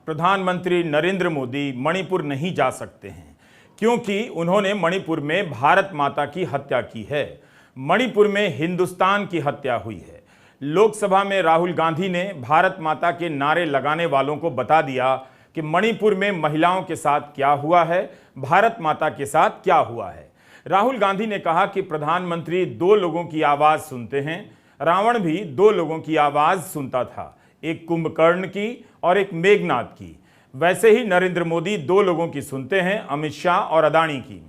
प्रधानमंत्री नरेंद्र मोदी मणिपुर नहीं जा सकते हैं क्योंकि उन्होंने मणिपुर में भारत माता की हत्या की है। मणिपुर में हिंदुस्तान की हत्या हुई है। लोकसभा में राहुल गांधी ने भारत माता के नारे लगाने वालों को बता दिया कि मणिपुर में महिलाओं के साथ क्या हुआ है, भारत माता के साथ क्या हुआ है। राहुल गांधी ने कहा कि प्रधानमंत्री दो लोगों की आवाज सुनते हैं। रावण भी दो लोगों की आवाज सुनता था, एक कुंभकर्ण की और एक मेघनाद की। वैसे ही नरेंद्र मोदी दो लोगों की सुनते हैं, अमित शाह और अदानी की।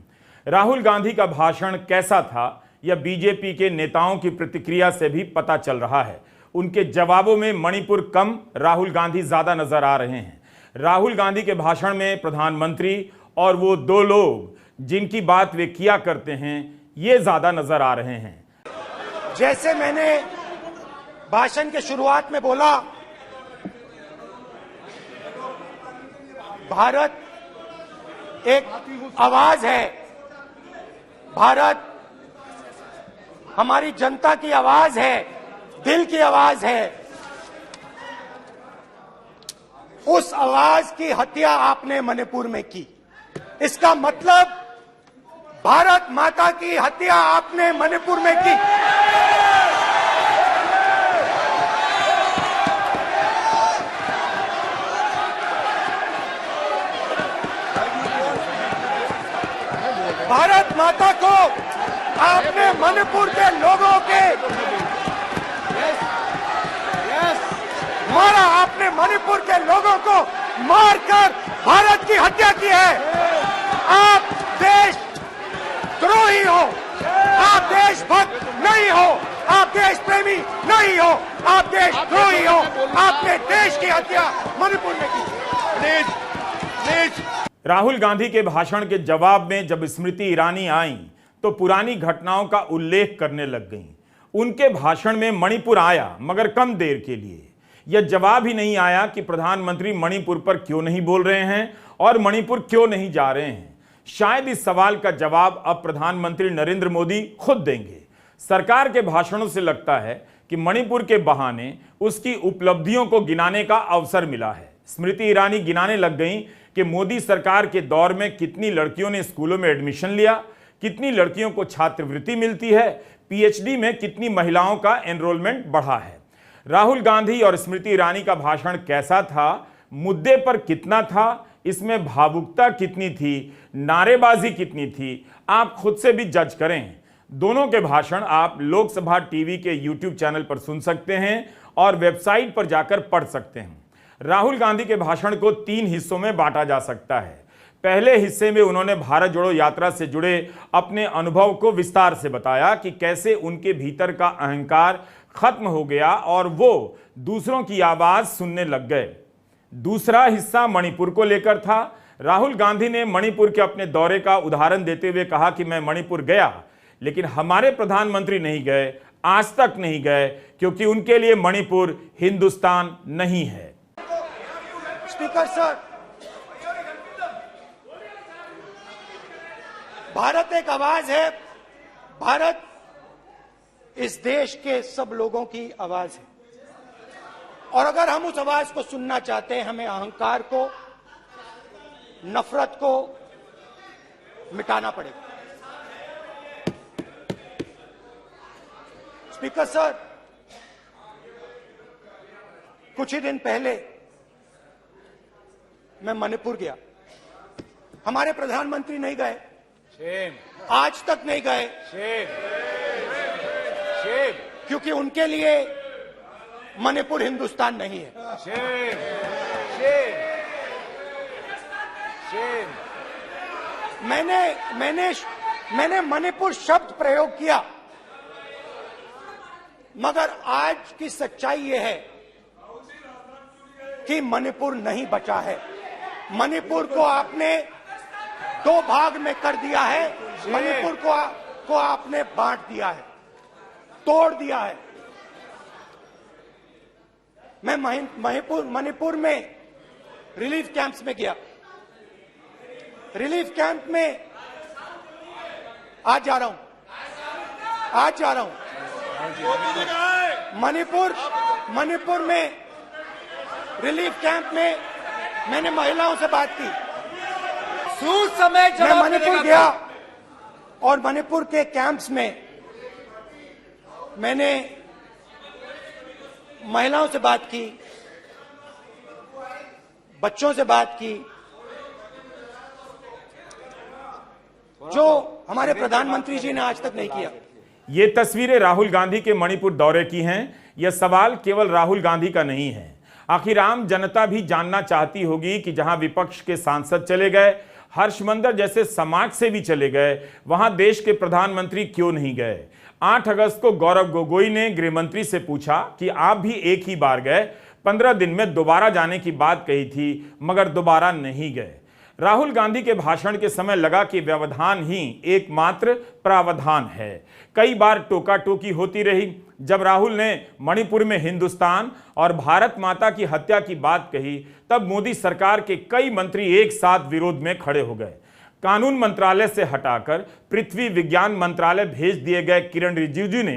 राहुल गांधी का भाषण कैसा था यह बीजेपी के नेताओं की प्रतिक्रिया से भी पता चल रहा है। उनके जवाबों में मणिपुर कम, राहुल गांधी ज्यादा नजर आ रहे हैं। राहुल गांधी के भाषण में प्रधानमंत्री और वो दो लोग जिनकी बात वे किया करते हैं ये ज्यादा नजर आ रहे हैं। जैसे मैंने भाषण के शुरुआत में बोला, भारत एक आवाज है, भारत हमारी जनता की आवाज है, दिल की आवाज है। उस आवाज की हत्या आपने मणिपुर में की। इसका मतलब भारत माता की हत्या आपने मणिपुर में की। भारत माता को आपने मणिपुर के लोगों के मारा, आपने मणिपुर के लोगों को मारकर भारत की हत्या की है। आप देश द्रोही हो, आप देशभक्त नहीं हो, आप देश प्रेमी नहीं हो, आप देशद्रोही हो। आपने देश की हत्या मणिपुर में की। प्लीज राहुल गांधी के भाषण के जवाब में जब स्मृति ईरानी आईं तो पुरानी घटनाओं का उल्लेख करने लग गईं। उनके भाषण में मणिपुर आया मगर कम देर के लिए। यह जवाब ही नहीं आया कि प्रधानमंत्री मणिपुर पर क्यों नहीं बोल रहे हैं और मणिपुर क्यों नहीं जा रहे हैं। शायद इस सवाल का जवाब अब प्रधानमंत्री नरेंद्र मोदी खुद देंगे। सरकार के भाषणों से लगता है कि मणिपुर के बहाने उसकी उपलब्धियों को गिनाने का अवसर मिला है। स्मृति ईरानी गिनाने लग गईं कि मोदी सरकार के दौर में कितनी लड़कियों ने स्कूलों में एडमिशन लिया, कितनी लड़कियों को छात्रवृत्ति मिलती है, पीएचडी में कितनी महिलाओं का एनरोलमेंट बढ़ा है। राहुल गांधी और स्मृति ईरानी का भाषण कैसा था, मुद्दे पर कितना था, इसमें भावुकता कितनी थी, नारेबाजी कितनी थी, आप खुद से भी जज करें। दोनों के भाषण आप लोकसभा टीवी के यूट्यूब चैनल पर सुन सकते हैं और वेबसाइट पर जाकर पढ़ सकते हैं। राहुल गांधी के भाषण को 3 हिस्सों में बांटा जा सकता है। पहले हिस्से में उन्होंने भारत जोड़ो यात्रा से जुड़े अपने अनुभव को विस्तार से बताया कि कैसे उनके भीतर का अहंकार खत्म हो गया और वो दूसरों की आवाज सुनने लग गए। दूसरा हिस्सा मणिपुर को लेकर था। राहुल गांधी ने मणिपुर के अपने दौरे का उदाहरण देते हुए कहा कि मैं मणिपुर गया लेकिन हमारे प्रधानमंत्री नहीं गए, आज तक नहीं गए, क्योंकि उनके लिए मणिपुर हिंदुस्तान नहीं है। स्पीकर सर, भारत एक आवाज है, भारत इस देश के सब लोगों की आवाज है और अगर हम उस आवाज को सुनना चाहते हैं, हमें अहंकार को, नफरत को मिटाना पड़ेगा। स्पीकर सर, कुछ ही दिन पहले मैं मणिपुर गया। हमारे प्रधानमंत्री नहीं गए, आज तक नहीं गए, क्योंकि उनके लिए मणिपुर हिंदुस्तान नहीं है। मैंने मणिपुर शब्द प्रयोग किया, मगर आज की सच्चाई यह है कि मणिपुर नहीं बचा है। मणिपुर को आपने 2 भाग में कर दिया है। मणिपुर को आपने बांट दिया है, तोड़ दिया है। मैं मणिपुर में रिलीफ कैंप्स में गया। रिलीफ कैंप में आज जा रहा हूं। मणिपुर में रिलीफ कैंप में मैंने महिलाओं से बात की, सूद समय मैं जवाब मणिपुर मिलेगा। गया और मणिपुर के कैंप्स में मैंने महिलाओं से बात की, बच्चों से बात की, जो हमारे प्रधानमंत्री जी ने आज तक नहीं किया। ये तस्वीरें राहुल गांधी के मणिपुर दौरे की हैं। यह सवाल केवल राहुल गांधी का नहीं है। आखिर आम जनता भी जानना चाहती होगी कि जहां विपक्ष के सांसद चले गए, हर्षमंदर जैसे समाज से भी चले गए, वहां देश के प्रधानमंत्री क्यों नहीं गए। 8 अगस्त को गौरव गोगोई ने गृह मंत्री से पूछा कि आप भी एक ही बार गए, 15 दिन में दोबारा जाने की बात कही थी, मगर दोबारा नहीं गए। राहुल गांधी के भाषण के समय लगा कि व्यवधान ही एकमात्र प्रावधान है। कई बार टोका टोकी होती रही। जब राहुल ने मणिपुर में हिंदुस्तान और भारत माता की हत्या की बात कही, तब मोदी सरकार के कई मंत्री एक साथ विरोध में खड़े हो गए। कानून मंत्रालय से हटाकर पृथ्वी विज्ञान मंत्रालय भेज दिए गए किरण रिजिजू ने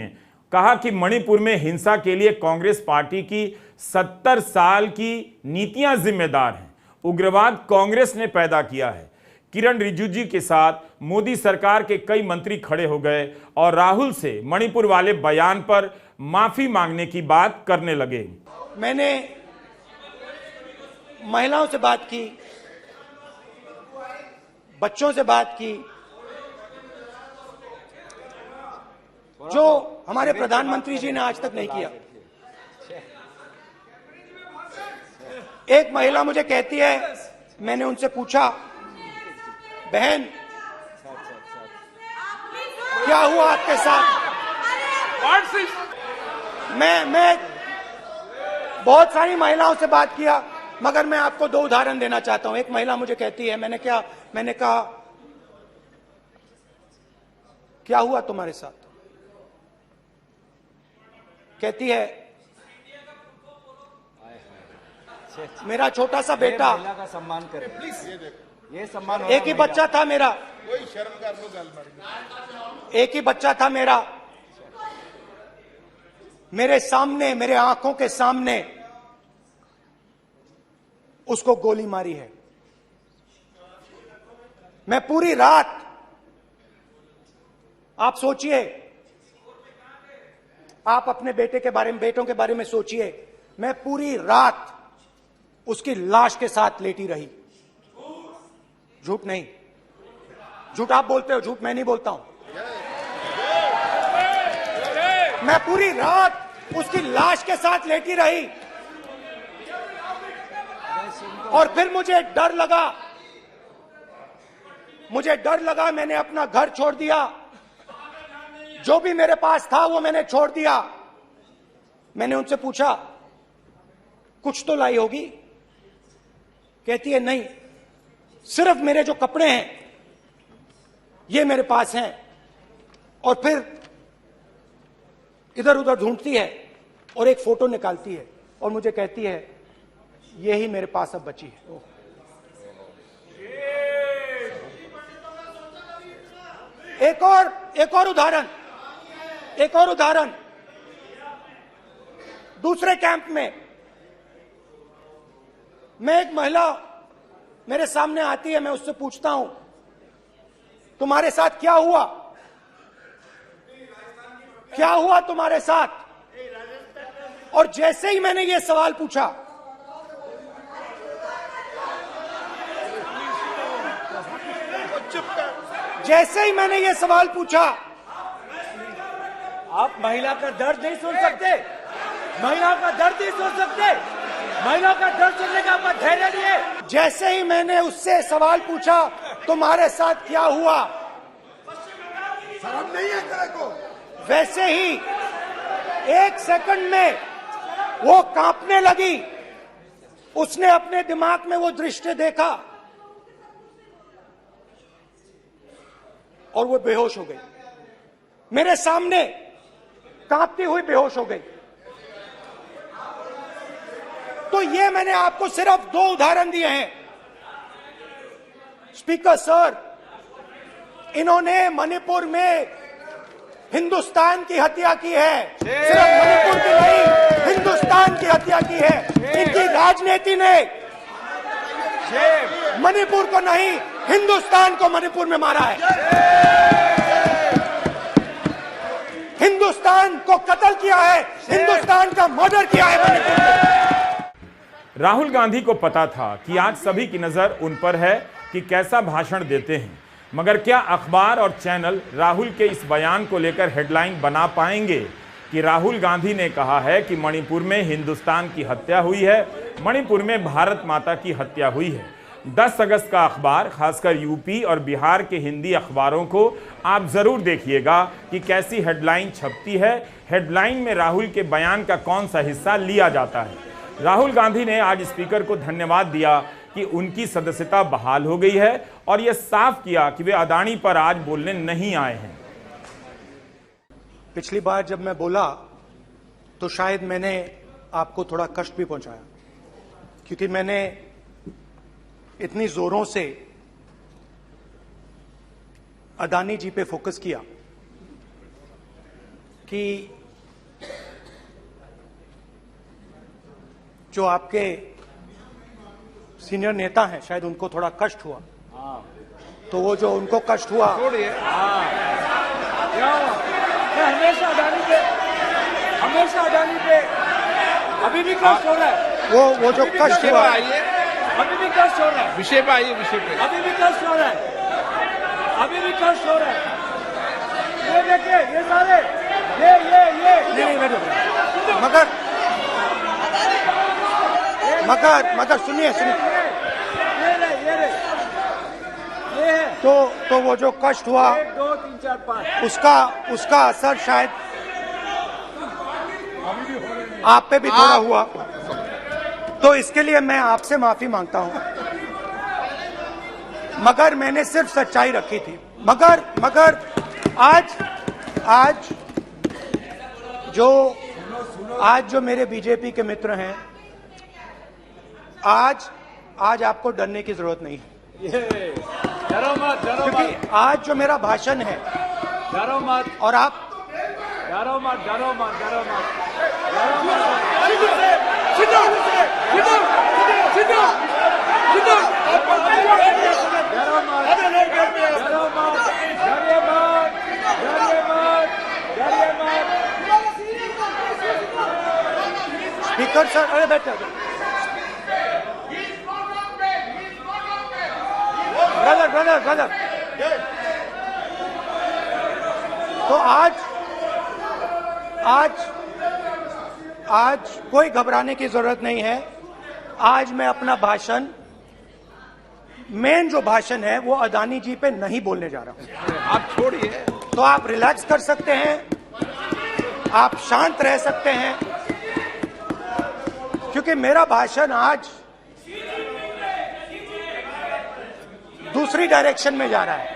कहा कि मणिपुर में हिंसा के लिए कांग्रेस पार्टी की 70 साल की नीतियां जिम्मेदार हैं। उग्रवाद कांग्रेस ने पैदा किया है। किरण रिजिजू के साथ मोदी सरकार के कई मंत्री खड़े हो गए और राहुल से मणिपुर वाले बयान पर माफी मांगने की बात करने लगे। मैंने महिलाओं से बात की, बच्चों से बात की, जो हमारे प्रधानमंत्री जी ने आज तक नहीं किया। एक महिला मुझे कहती है, मैंने उनसे पूछा, बहन क्या हुआ आपके साथ। मैं बहुत सारी महिलाओं से बात किया, मगर मैं आपको 2 उदाहरण देना चाहता हूं। एक महिला मुझे कहती है, मैंने कहा क्या हुआ तुम्हारे साथ। कहती है, मेरा छोटा सा बेटा, महिला का सम्मान करें प्लीज। ये सम्मान एक ही बच्चा था मेरा, एक ही बच्चा था मेरा, मेरे सामने, मेरे आंखों के सामने उसको गोली मारी है। मैं पूरी रात, आप सोचिए, आप अपने बेटों के बारे में सोचिए, मैं पूरी रात उसकी लाश के साथ लेटी रही। झूठ नहीं, झूठ आप बोलते हो, झूठ मैं नहीं बोलता हूं। मैं पूरी रात उसकी लाश के साथ लेटी रही और फिर मुझे डर लगा, मैंने अपना घर छोड़ दिया, जो भी मेरे पास था वो मैंने छोड़ दिया। मैंने उनसे पूछा, कुछ तो लाई होगी। कहती है, नहीं, सिर्फ मेरे जो कपड़े हैं ये मेरे पास हैं। और फिर इधर उधर ढूंढती है और एक फोटो निकालती है और मुझे कहती है, यही मेरे पास अब बची है। एक और उदाहरण, दूसरे कैंप में मैं, एक महिला मेरे सामने आती है, मैं उससे पूछता हूं, तुम्हारे साथ क्या हुआ, क्या हुआ तुम्हारे साथ। और जैसे ही मैंने ये सवाल पूछा, आप महिला का दर्द नहीं सुन सकते, महिला का दर्द नहीं सुन सकते, महिला का दर्द सुनने का आपका धैर्य नहीं है। जैसे ही मैंने उससे सवाल पूछा, तुम्हारे साथ क्या हुआ, शर्म नहीं है तेरे को, वैसे ही 1 सेकंड में वो कांपने लगी। उसने अपने दिमाग में वो दृश्य देखा और वो बेहोश हो गई। मेरे सामने कांपती हुई बेहोश हो गई। तो ये मैंने आपको सिर्फ 2 उदाहरण दिए हैं। स्पीकर सर, इन्होंने मणिपुर में हिंदुस्तान की हत्या की है, सिर्फ मणिपुर की नहीं, हिंदुस्तान की हत्या की है। इनकी राजनीति ने मणिपुर को नहीं, हिंदुस्तान को मणिपुर में मारा है। हिंदुस्तान को कत्ल किया है, हिंदुस्तान का मर्डर किया है मणिपुर में। राहुल गांधी को पता था कि आज सभी की नजर उन पर है कि कैसा भाषण देते हैं, मगर क्या अखबार और चैनल राहुल के इस बयान को लेकर हेडलाइन बना पाएंगे कि राहुल गांधी ने कहा है कि मणिपुर में हिंदुस्तान की हत्या हुई है, मणिपुर में भारत माता की हत्या हुई है। 10 अगस्त का अखबार, खासकर यूपी और बिहार के हिंदी अखबारों को आप जरूर देखिएगा कि कैसी हेडलाइन छपती है, हेडलाइन में राहुल के बयान का कौन सा हिस्सा लिया जाता है। राहुल गांधी ने आज स्पीकर को धन्यवाद दिया कि उनकी सदस्यता बहाल हो गई है और यह साफ किया कि वे अदानी पर आज बोलने नहीं आए हैं। पिछली बार जब मैं बोला तो शायद मैंने आपको थोड़ा कष्ट भी पहुंचाया, क्योंकि मैंने इतनी जोरों से अदानी जी पे फोकस किया कि जो आपके सीनियर नेता हैं शायद उनको थोड़ा कष्ट हुआ, तो वो जो उनको कष्ट हुआ, हमेशा अडानी पे अभी भी कष्ट हो रहा है। वो जो कष्ट हुआ, अभी भी कष्ट हो रहा है। विषय पे आइए, विषय पे। अभी भी कष्ट हो रहा है, अभी भी कष्ट हो रहा है। ये देखिए, ये सारे नहीं बैठो, मगर सुनिए ये है। तो वो जो कष्ट हुआ 1 2 3 4 5 उसका असर शायद आप पे भी थोड़ा हुआ, तो इसके लिए मैं आपसे माफी मांगता हूं। मगर मैंने सिर्फ सच्चाई रखी थी। मगर आज जो मेरे बीजेपी के मित्र हैं, आज आपको डरने की जरूरत नहीं है, डरो मत, क्योंकि आज जो मेरा भाषण है, डरो मत, और आप डरो मत। स्पीकर सर, अरे बैठे ब्रदर। तो आज कोई घबराने की जरूरत नहीं है। आज मैं अपना भाषण, मेन जो भाषण है वो अदानी जी पे नहीं बोलने जा रहा हूं। आप छोड़िए, तो आप रिलैक्स कर सकते हैं, आप शांत रह सकते हैं, क्योंकि मेरा भाषण आज दूसरी डायरेक्शन में जा रहा है।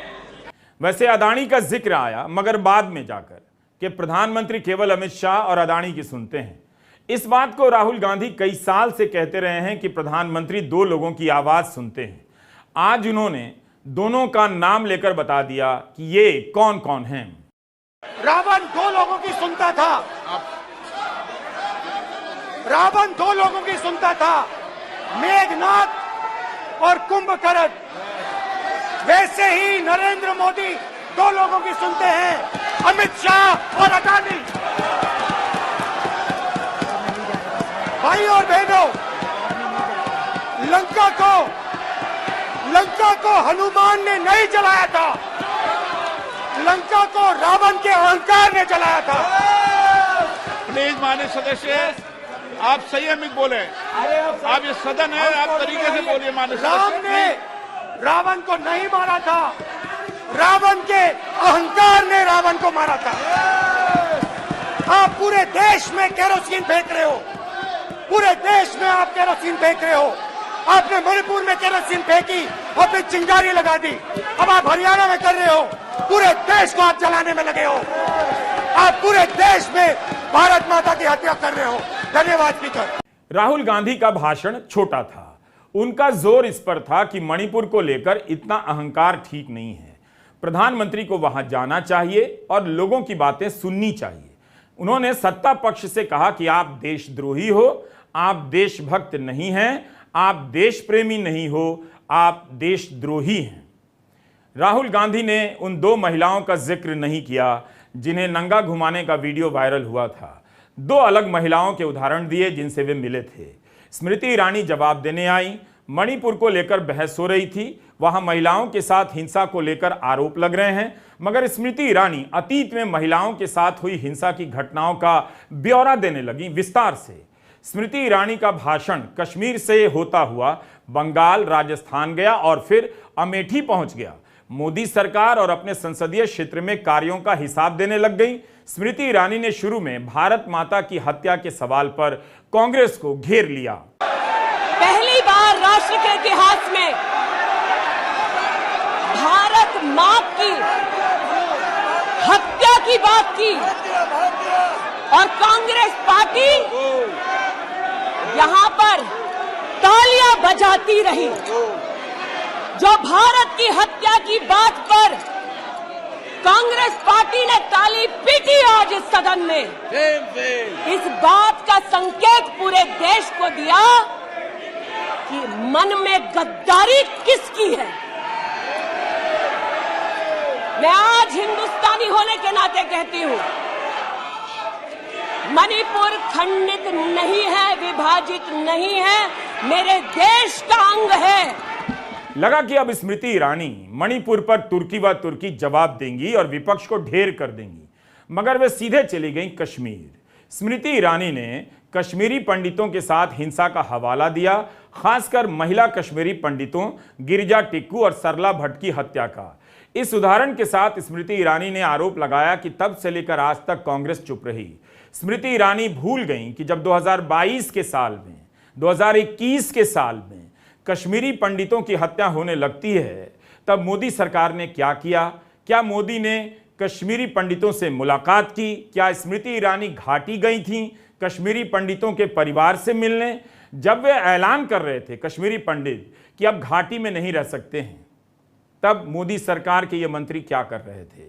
वैसे अदानी का जिक्र आया, मगर बाद में जाकर कि प्रधानमंत्री केवल अमित शाह और अदानी की सुनते हैं। इस बात को राहुल गांधी कई साल से कहते रहे हैं कि प्रधानमंत्री 2 लोगों की आवाज सुनते हैं। आज उन्होंने दोनों का नाम लेकर बता दिया कि ये कौन कौन हैं। रावण 2 लोगों की सुनता था, रावण 2 लोगों की सुनता था, मेघनाथ और कुंभकर्ण। वैसे ही नरेंद्र मोदी 2 लोगों की सुनते हैं, अमित शाह और अदानी। भाई और बहनों, लंका को हनुमान ने नहीं जलाया था, लंका को रावण के अहंकार ने जलाया था। प्लीज माननीय सदस्य, आप संयमित बोले। आप ये सदन है, आप तरीके से बोलिए। माननीय राम सदस्य, ने रावण को नहीं मारा था, रावण के अहंकार ने रावण को मारा था। आप पूरे देश में केरोसिन फेंक रहे हो, पूरे देश में आप केरोसिन फेंक रहे हो। आपने मणिपुर में केरोसिन फेंकी और फिर चिंगारी लगा दी। अब आप हरियाणा में कर रहे हो, पूरे देश को आप जलाने में लगे हो। आप पूरे देश में भारत माता की हत्या कर रहे हो। धन्यवाद स्पीकर। राहुल गांधी का भाषण छोटा था, उनका जोर इस पर था कि मणिपुर को लेकर इतना अहंकार ठीक नहीं है। प्रधानमंत्री को वहां जाना चाहिए और लोगों की बातें सुननी चाहिए। उन्होंने सत्ता पक्ष से कहा कि आप देशद्रोही हो, आप देशभक्त नहीं हैं, आप देश प्रेमी नहीं हो, आप देशद्रोही हैं। राहुल गांधी ने उन 2 महिलाओं का जिक्र नहीं किया जिन्हें नंगा घुमाने का वीडियो वायरल हुआ था। 2 अलग महिलाओं के उदाहरण दिए जिनसे वे मिले थे। स्मृति ईरानी जवाब देने आई। मणिपुर को लेकर बहस हो रही थी, वहां महिलाओं के साथ हिंसा को लेकर आरोप लग रहे हैं, मगर स्मृति ईरानी अतीत में महिलाओं के साथ हुई हिंसा की घटनाओं का ब्यौरा देने लगी विस्तार से। स्मृति ईरानी का भाषण कश्मीर से होता हुआ बंगाल, राजस्थान गया और फिर अमेठी पहुंच गया। मोदी सरकार और अपने संसदीय क्षेत्र में कार्यों का हिसाब देने लग गई। स्मृति ईरानी ने शुरू में भारत माता की हत्या के सवाल पर कांग्रेस को घेर लिया। पहली बार राष्ट्र के इतिहास में भारत मां की हत्या की बात की और कांग्रेस पार्टी यहां पर तालियां बजाती रही। जो भारत की हत्या की बात पर कांग्रेस पार्टी ने ताली पीटी आज इस सदन में, इस बात का संकेत पूरे देश को दिया कि मन में गद्दारी किसकी है। मैं आज हिंदुस्तानी होने के नाते कहती हूं, मणिपुर खंडित नहीं है, विभाजित नहीं है, मेरे देश का अंग है। लगा कि अब स्मृति ईरानी मणिपुर पर तुर्की व तुर्की जवाब देंगी और विपक्ष को ढेर कर देंगी, मगर वे सीधे चली गईं कश्मीर। स्मृति ईरानी ने कश्मीरी पंडितों के साथ हिंसा का हवाला दिया, खासकर महिला कश्मीरी पंडितों गिरिजा टिक्कू और सरला भट्ट की हत्या का। इस उदाहरण के साथ स्मृति ईरानी ने आरोप लगाया कि तब से लेकर आज तक कांग्रेस चुप रही। स्मृति ईरानी भूल गईं कि जब 2022 के साल में, 2021 के साल में कश्मीरी पंडितों की हत्या होने लगती है, तब मोदी सरकार ने क्या किया? क्या मोदी ने कश्मीरी पंडितों से मुलाकात की? क्या स्मृति ईरानी घाटी गई थीं कश्मीरी पंडितों के परिवार से मिलने? जब वे ऐलान कर रहे थे कश्मीरी पंडित कि अब घाटी में नहीं रह सकते हैं, तब मोदी सरकार के ये मंत्री क्या कर रहे थे?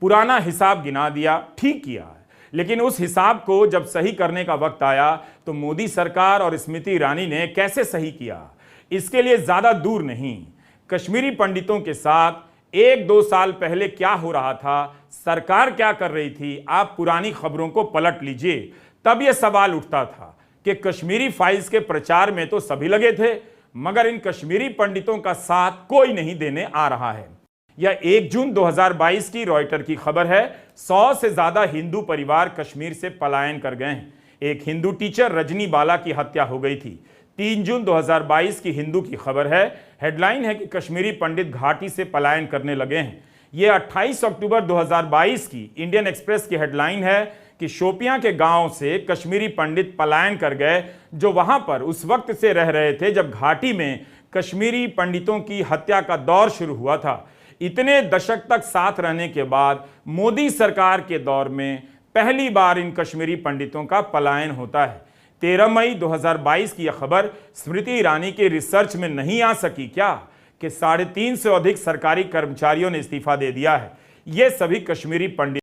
पुराना हिसाब गिना दिया, ठीक किया है, लेकिन उस हिसाब को जब सही करने का वक्त आया तो मोदी सरकार और स्मृति ईरानी ने कैसे सही किया? इसके लिए ज्यादा दूर नहीं, कश्मीरी पंडितों के साथ 1-2 साल पहले क्या हो रहा था, सरकार क्या कर रही थी, आप पुरानी खबरों को पलट लीजिए। तब यह सवाल उठता था कि कश्मीरी फाइल्स के प्रचार में तो सभी लगे थे, मगर इन कश्मीरी पंडितों का साथ कोई नहीं देने आ रहा है। यह 1 जून 2022 की रॉयटर की खबर है। 100 से ज्यादा हिंदू परिवार कश्मीर से पलायन कर गए हैं। एक हिंदू टीचर रजनी बाला की हत्या हो गई थी। 3 जून 2022 की हिंदू की खबर है। हेडलाइन है कि कश्मीरी पंडित घाटी से पलायन करने लगे हैं। यह 28 अक्टूबर 2022 की इंडियन एक्सप्रेस की हेडलाइन है कि शोपियां के गांव से कश्मीरी पंडित पलायन कर गए, जो वहां पर उस वक्त से रह रहे थे जब घाटी में कश्मीरी पंडितों की हत्या का दौर शुरू हुआ था। इतने दशक तक साथ रहने के बाद मोदी सरकार के दौर में पहली बार इन कश्मीरी पंडितों का पलायन होता है। 13 मई 2022 की यह खबर स्मृति ईरानी के रिसर्च में नहीं आ सकी क्या कि 350 से अधिक सरकारी कर्मचारियों ने इस्तीफा दे दिया है। ये सभी कश्मीरी पंडित